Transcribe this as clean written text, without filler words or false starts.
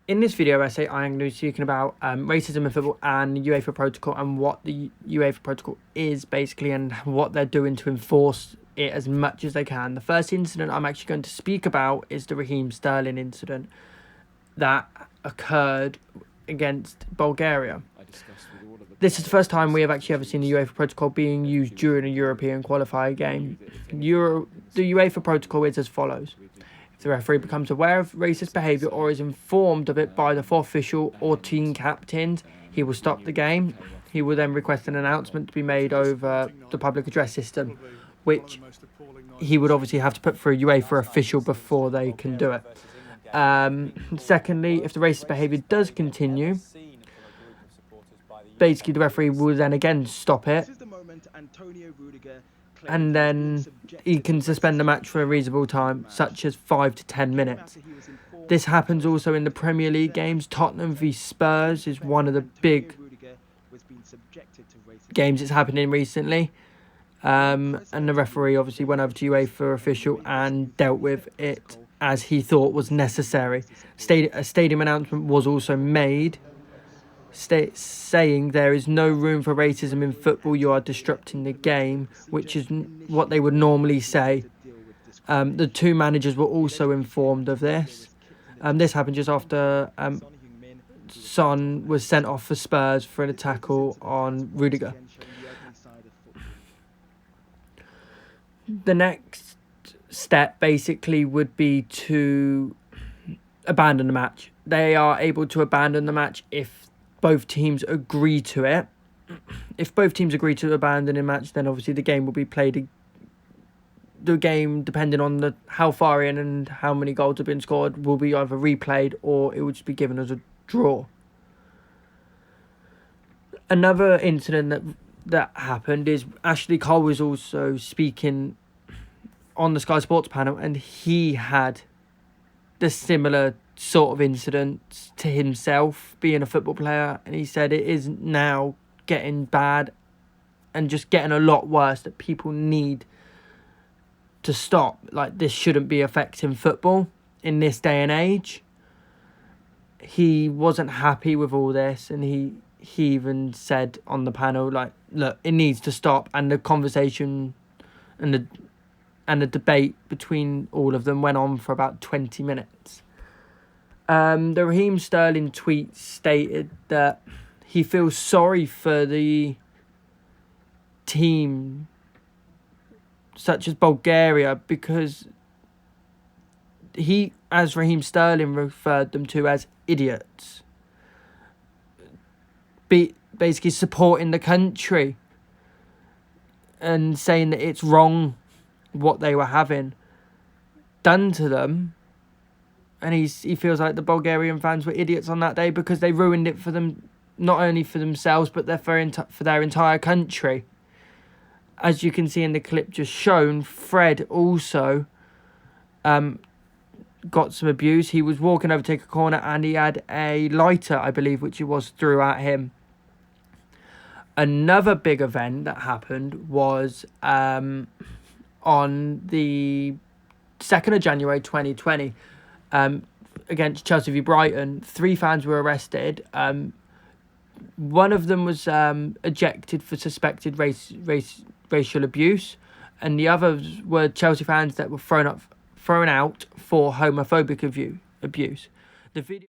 In this video essay, I am going to be speaking about racism in football and UEFA protocol and what the UEFA protocol is basically and what they're doing to enforce it as much as they can. The first incident I'm actually going to speak about is the Raheem Sterling incident that occurred against Bulgaria. This is the first time we have actually ever seen the UEFA protocol being used during a European qualifier game. The UEFA protocol is as follows. If the referee becomes aware of racist behaviour or is informed of it by the fourth official or team captains, he will stop the game. He will then request an announcement to be made over the public address system, which he would obviously have to put through a UEFA official before they can do it. Secondly, if the racist behaviour does continue, basically the referee will then again stop it, and then he can suspend the match for a reasonable time, such as 5 to 10 minutes. This happens also in the Premier League games. Tottenham v Spurs is one of the big games that's happening recently. And the referee obviously went over to UEFA official and dealt with it as he thought was necessary. A stadium announcement was also made saying there is no room for racism in football, you are disrupting the game, which is what they would normally say. The two managers were also informed of this. This happened just after Son was sent off for Spurs for a tackle on Rudiger. The next step basically would be to abandon the match. They are able to abandon the match if both teams agree to it. If both teams agree to abandon a match, then obviously the game will be played. The game, depending on how far in and how many goals have been scored, will be either replayed or it will just be given as a draw. Another incident that happened is Ashley Cole was also speaking on the Sky Sports panel, and he had the similar sort of incident to himself being a football player, and he said it is now getting bad and just getting a lot worse that people need to stop. Like, this shouldn't be affecting football in this day and age. He wasn't happy with all this, and he even said on the panel, like, look, it needs to stop. And the conversation and the debate between all of them went on for about 20 minutes. The Raheem Sterling tweet stated that he feels sorry for the team such as Bulgaria because he, as Raheem Sterling referred them to as idiots, basically supporting the country and saying that it's wrong what they were having done to them. And he feels like the Bulgarian fans were idiots on that day because they ruined it for them, not only for themselves, but for their entire country. As you can see in the clip just shown, Fred also got some abuse. He was walking over to take a corner and he had a lighter, I believe, which it was, threw at him. Another big event that happened was on the 2nd of January 2020. Against Chelsea v Brighton, 3 fans were arrested. One of them was ejected for suspected racial abuse, and the others were Chelsea fans that were thrown out for homophobic abuse. The video